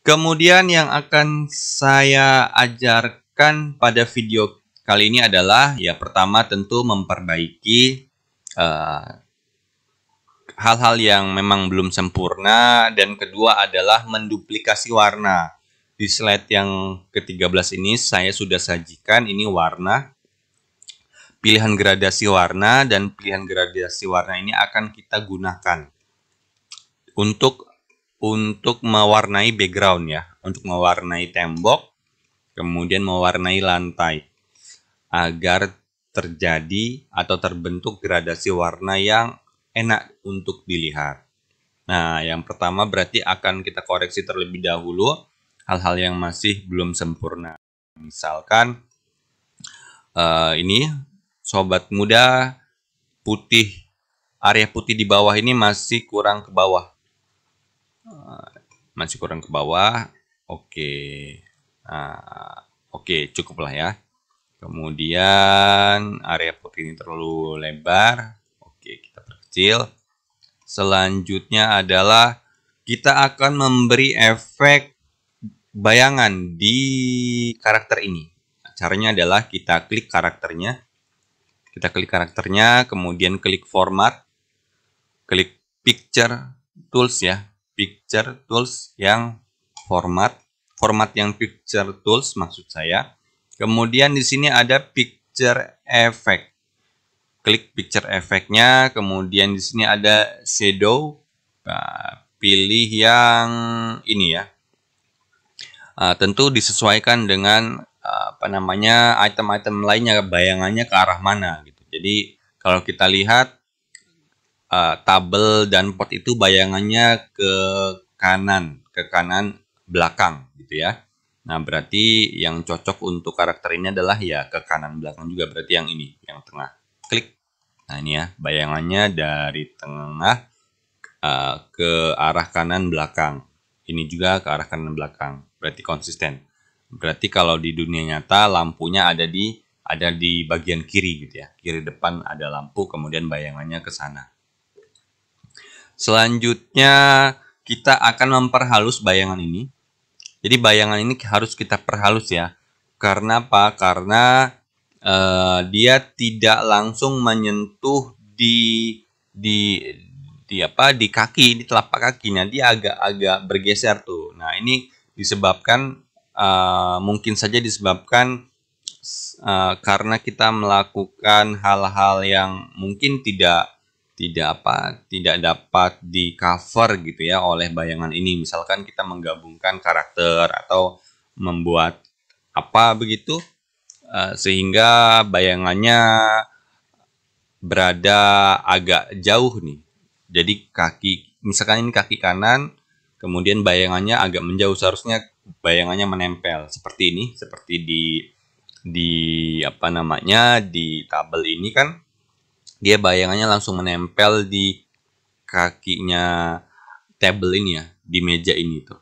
Kemudian yang akan saya ajarkan pada video kali ini adalah ya pertama tentu memperbaiki hal-hal yang memang belum sempurna, dan kedua adalah menduplikasi warna. Di slide yang ke-13 ini saya sudah sajikan ini warna, pilihan gradasi warna, dan pilihan gradasi warna ini akan kita gunakan untuk mewarnai background ya, untuk mewarnai tembok, kemudian mewarnai lantai agar terjadi atau terbentuk gradasi warna yang enak untuk dilihat. Nah, yang pertama berarti akan kita koreksi terlebih dahulu hal-hal yang masih belum sempurna. Misalkan ini sobat muda, putih, area putih di bawah ini masih kurang ke bawah. Oke. Nah, oke, cukup lah ya. Kemudian area putih ini terlalu lebar. Oke, kita perkecil. Selanjutnya adalah kita akan memberi efek bayangan di karakter ini. Caranya adalah kita klik karakternya. Kemudian klik format. Klik picture tools ya. Picture tools yang format yang picture tools maksud saya. Kemudian di sini ada picture effect. Klik picture effect-nya, kemudian di sini ada shadow. Nah, pilih yang ini ya. Tentu disesuaikan dengan item-item lainnya, bayangannya ke arah mana gitu. Jadi kalau kita lihat tabel dan pot itu bayangannya ke kanan belakang gitu ya. Nah, berarti yang cocok untuk karakter ini adalah ya ke kanan belakang juga, berarti yang ini, yang tengah. Klik. Nah, ini ya, bayangannya dari tengah ke arah kanan belakang. Ini juga ke arah kanan belakang. Berarti konsisten. Berarti kalau di dunia nyata lampunya ada di bagian kiri gitu ya. Kiri depan ada lampu, kemudian bayangannya ke sana. Selanjutnya kita akan memperhalus bayangan ini. Jadi bayangan ini harus kita perhalus ya. Karena apa? Karena dia tidak langsung menyentuh di kaki, di telapak kakinya. Dia agak-agak bergeser tuh. Nah, ini disebabkan mungkin saja disebabkan karena kita melakukan hal-hal yang mungkin tidak dapat di cover gitu ya oleh bayangan ini. Misalkan kita menggabungkan karakter atau membuat apa begitu sehingga bayangannya berada agak jauh nih. Jadi misalkan ini kaki kanan, kemudian bayangannya agak menjauh, seharusnya bayangannya menempel seperti ini, seperti di tabel ini kan dia bayangannya langsung menempel di kakinya tabel ini ya, di meja ini tuh.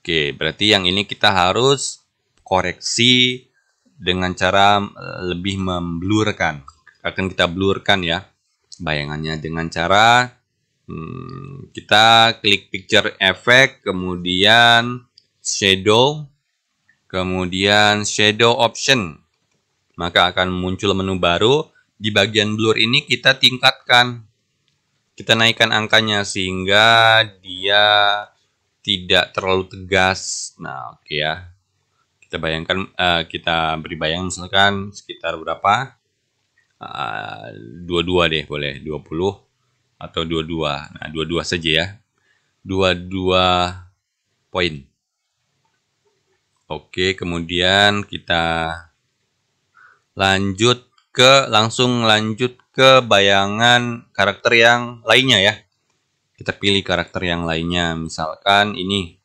Oke, berarti yang ini kita harus koreksi dengan cara lebih memblurkan. Akan kita blurkan ya bayangannya dengan cara kita klik picture effect, kemudian shadow, kemudian shadow option. Maka akan muncul menu baru. Di bagian blur ini kita tingkatkan. Kita naikkan angkanya sehingga dia tidak terlalu tegas. Nah, oke ya. Kita bayangkan, kita beri bayangan misalkan sekitar berapa? 22 deh, boleh 20 atau 22. Nah, 22 saja ya. 22 poin. Oke, kemudian kita langsung lanjut ke bayangan karakter yang lainnya ya. Kita pilih karakter yang lainnya, misalkan ini.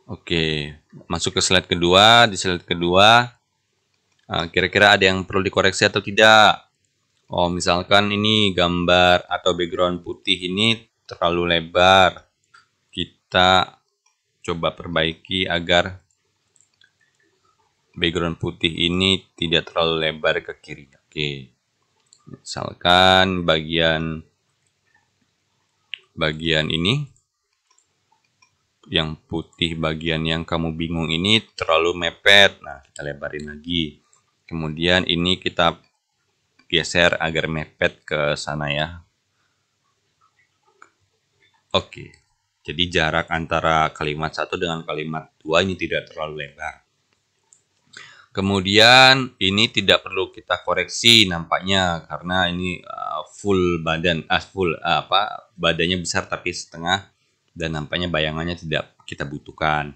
Oke, masuk ke slide kedua. Di slide kedua, kira-kira ada yang perlu dikoreksi atau tidak? Oh, misalkan ini gambar atau background putih ini terlalu lebar. Kita coba perbaiki agar background putih ini tidak terlalu lebar ke kiri. Oke. Misalkan bagian ini yang putih bagian yang kamu bingung ini terlalu mepet. Nah, kita lebarin lagi. Kemudian ini kita geser agar mepet ke sana ya. Oke. Jadi jarak antara kalimat 1 dengan kalimat 2 ini tidak terlalu lebar. Kemudian ini tidak perlu kita koreksi nampaknya karena ini full badan, badannya besar tapi setengah dan nampaknya bayangannya tidak kita butuhkan.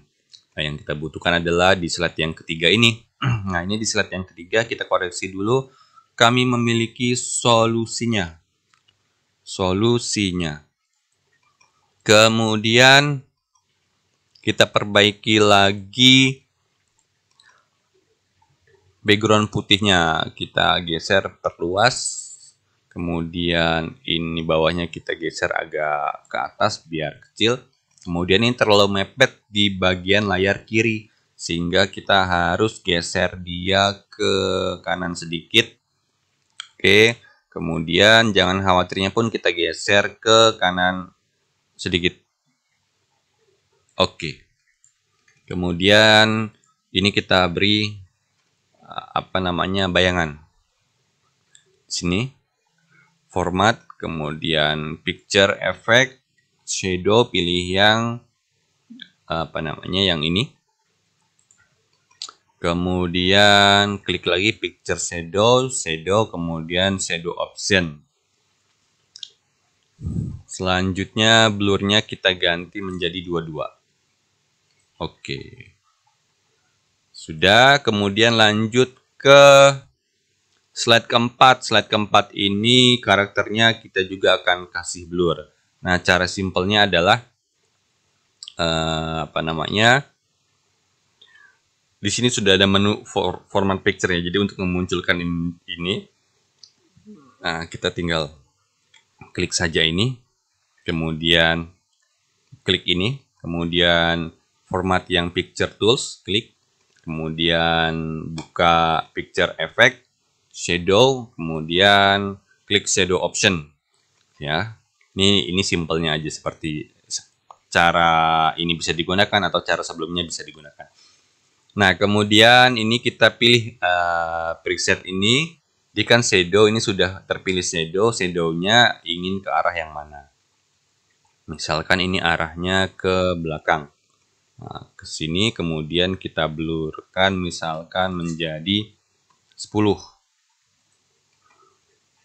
Nah, yang kita butuhkan adalah di slide yang ketiga ini. Nah, ini di slide yang ketiga kita koreksi dulu. Kami memiliki solusinya. Kemudian kita perbaiki lagi background putihnya. Kita geser, perluas. Kemudian ini bawahnya kita geser agak ke atas biar kecil. Kemudian ini terlalu mepet di bagian layar kiri, sehingga kita harus geser dia ke kanan sedikit. Oke, kemudian jangan khawatirnya pun kita geser ke kanan sedikit. Oke, kemudian ini kita beri bayangan. Sini, format, kemudian picture effect, shadow, pilih yang yang ini. Kemudian klik lagi picture shadow, kemudian shadow option. Selanjutnya blurnya kita ganti menjadi 22. Oke. Sudah, kemudian lanjut ke slide keempat. Slide keempat ini karakternya kita juga akan kasih blur. Nah, cara simpelnya adalah di sini sudah ada menu format picture ya. Jadi untuk memunculkan ini, nah, kita tinggal klik saja ini, kemudian klik ini, kemudian format yang picture tools, klik, kemudian buka picture effect, shadow, kemudian klik shadow option. Ya, ini simpelnya aja seperti cara ini bisa digunakan atau cara sebelumnya bisa digunakan. Nah, kemudian ini kita pilih preset ini. Jika shadow ini sudah terpilih shadownya ingin ke arah yang mana? Misalkan ini arahnya ke belakang. Nah, ke sini kemudian kita blurkan misalkan menjadi 10.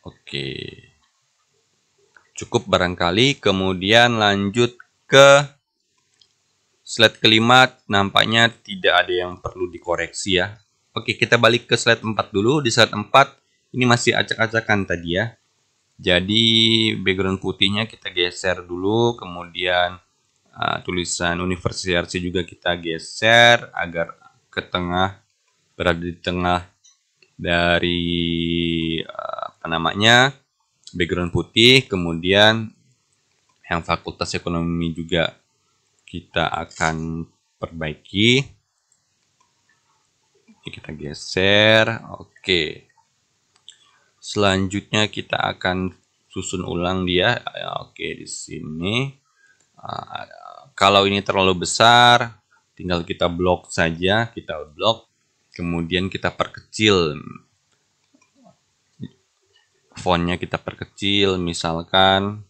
Oke. Cukup barangkali, kemudian lanjut ke slide kelima, nampaknya tidak ada yang perlu dikoreksi ya. Oke, kita balik ke slide 4 dulu. Di slide 4 ini masih acak-acakan tadi ya. Jadi background putihnya kita geser dulu, kemudian tulisan Universitas juga kita geser agar ke tengah, berada di tengah dari background putih. Kemudian yang Fakultas Ekonomi juga kita akan perbaiki. Ini kita geser. Oke. Selanjutnya kita akan susun ulang dia. Oke, di sini. Kalau ini terlalu besar, tinggal kita blok saja. Kita blok. Kemudian kita perkecil. Fontnya kita perkecil, misalkan.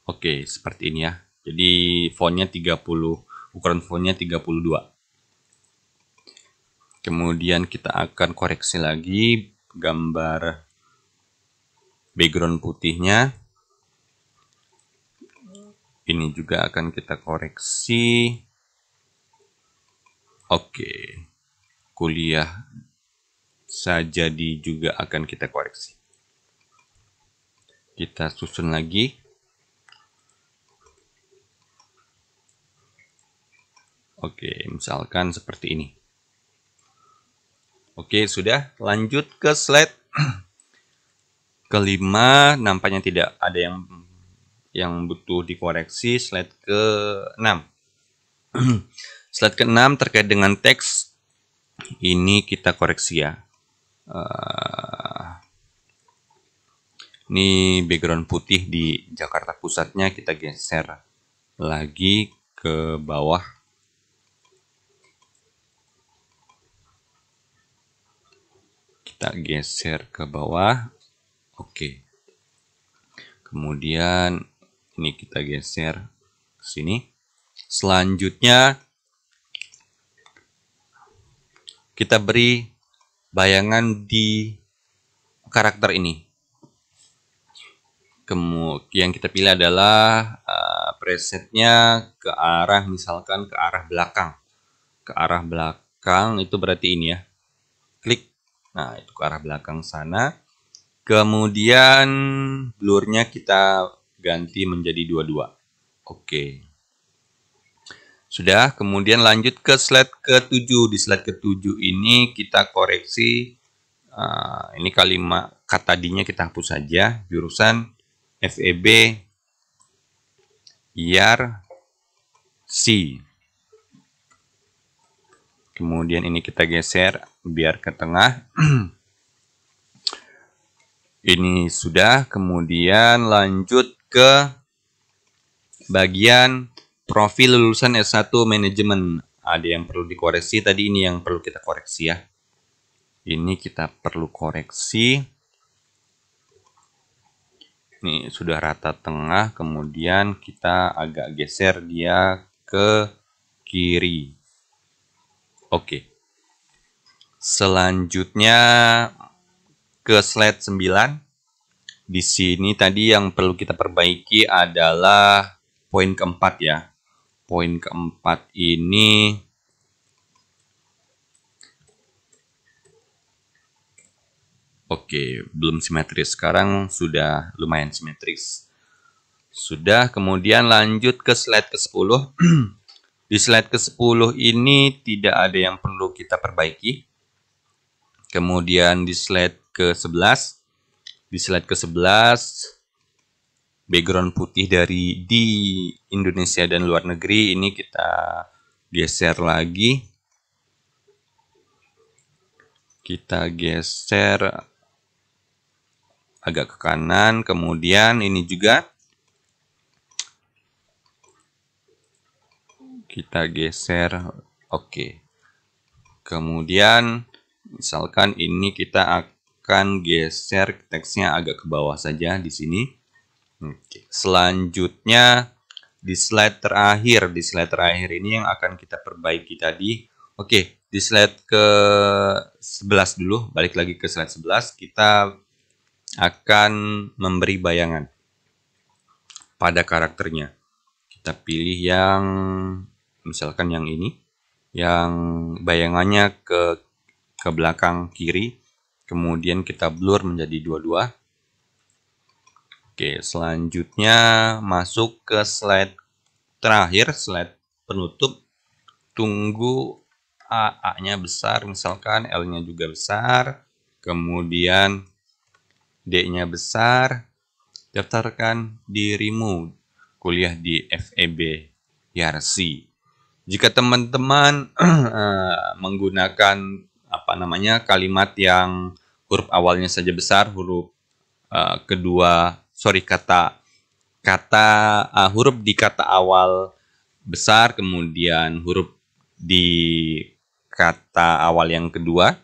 Oke, seperti ini ya. Jadi fontnya 30, ukuran fontnya 32. Kemudian kita akan koreksi lagi gambar background putihnya. Ini juga akan kita koreksi. Oke. Kuliah Sajadi juga akan kita koreksi. Kita susun lagi. Oke, misalkan seperti ini. Oke, sudah. Lanjut ke slide kelima. Nampaknya tidak ada yang butuh dikoreksi. Slide ke-6. Slide ke-6 terkait dengan teks. Ini kita koreksi ya. Ini background putih di Jakarta Pusatnya kita geser lagi ke bawah. Kita geser ke bawah. Oke. Kemudian ini kita geser ke sini. Selanjutnya kita beri bayangan di karakter ini. Kemudian yang kita pilih adalah presetnya ke arah, misalkan ke arah belakang. Ke arah belakang itu berarti ini ya. Klik. Nah, itu ke arah belakang sana. Kemudian blurnya kita ganti menjadi 22. Oke. Sudah, kemudian lanjut ke slide ke-7. Di slide ke-7 ini kita koreksi. Ini kalimat kata D-nya kita hapus saja. Jurusan FEB IAR C. Kemudian ini kita geser biar ke tengah. Ini sudah, kemudian lanjut ke bagian profil lulusan S1 manajemen. Ada yang perlu dikoreksi, tadi ini yang perlu kita koreksi ya. Ini kita perlu koreksi. Ini sudah rata tengah, kemudian kita agak geser dia ke kiri. Oke. Selanjutnya ke slide 9. Di sini tadi yang perlu kita perbaiki adalah poin keempat ya. Poin keempat ini oke, belum simetris. Sekarang sudah lumayan simetris. Sudah, kemudian lanjut ke slide ke-10. Di slide ke-10 ini tidak ada yang perlu kita perbaiki. Kemudian di slide ke-11. Di slide ke-11, background putih dari di Indonesia dan luar negeri ini kita geser lagi. Kita geser agak ke kanan. Kemudian ini juga kita geser. Oke. Kemudian misalkan ini kita akan geser teksnya agak ke bawah saja di sini. Oke. Selanjutnya di slide terakhir ini yang akan kita perbaiki tadi. Oke, di slide ke-11 dulu, balik lagi ke slide 11, kita akan memberi bayangan pada karakternya. Kita pilih yang misalkan yang ini, yang bayangannya ke belakang kiri, kemudian kita blur menjadi 22. Oke, selanjutnya masuk ke slide terakhir, slide penutup. Tunggu AA-nya besar, misalkan L-nya juga besar, kemudian D-nya besar, daftarkan dirimu kuliah di FEB IARC. Jika teman-teman menggunakan kalimat yang huruf awalnya saja besar, huruf huruf di kata awal besar, kemudian huruf di kata awal yang kedua.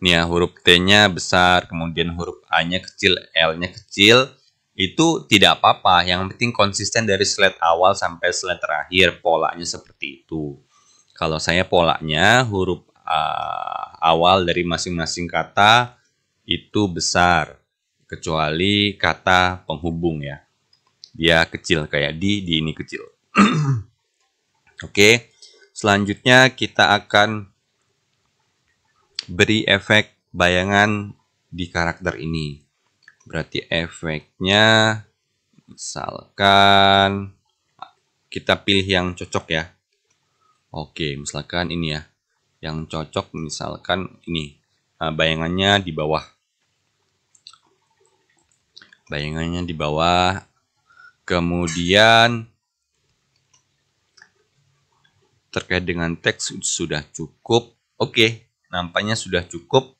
Nih ya, huruf T-nya besar, kemudian huruf A-nya kecil, L-nya kecil. Itu tidak apa-apa, yang penting konsisten dari slide awal sampai slide terakhir, polanya seperti itu. Kalau saya polanya huruf awal dari masing-masing kata itu besar, kecuali kata penghubung ya. Dia kecil, kayak di ini kecil. Oke, selanjutnya kita akan beri efek bayangan di karakter ini. Berarti efeknya misalkan kita pilih yang cocok ya. Oke, misalkan ini ya. Yang cocok misalkan ini. Bayangannya di bawah. Bayangannya di bawah. Kemudian terkait dengan teks sudah cukup. Oke, nampaknya sudah cukup.